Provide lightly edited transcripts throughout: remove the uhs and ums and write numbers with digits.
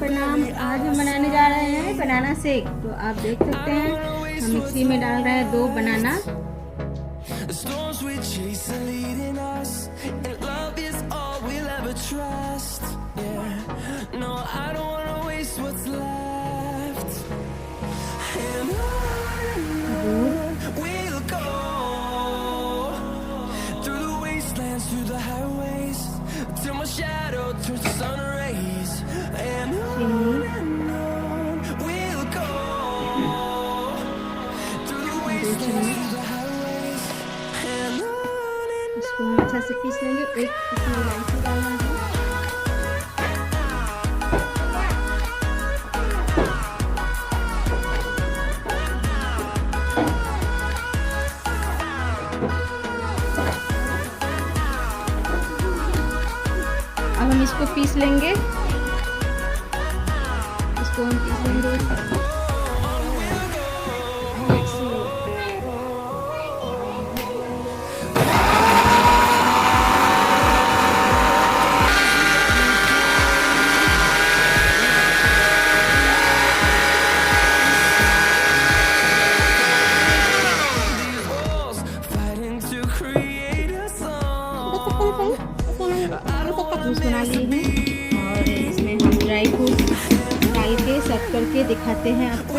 प्रणाम। आज हम बनाने जा रहे हैं बनाना शेक। तो आप देख सकते हैं हम मिक्सी में डाल रहे हैं 2 बनाना। इसको हम अच्छा से पीस लेंगे। एक इसमें इलायची डालना है। अब हम इसको पीस लेंगे। इसको हम पीस लेंगे। जूस बना लिए हैं और इसमें हम ड्राई फ्रूट डाल के सर्व करके दिखाते हैं आपको।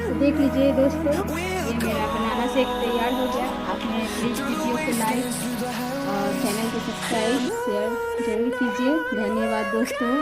तो देख लीजिए दोस्तों, ये मेरा बनाना शेक तैयार हो गया। आपने प्लीज़ वीडियो को लाइक और चैनल को सब्सक्राइब शेयर जरूर कीजिए। धन्यवाद दोस्तों।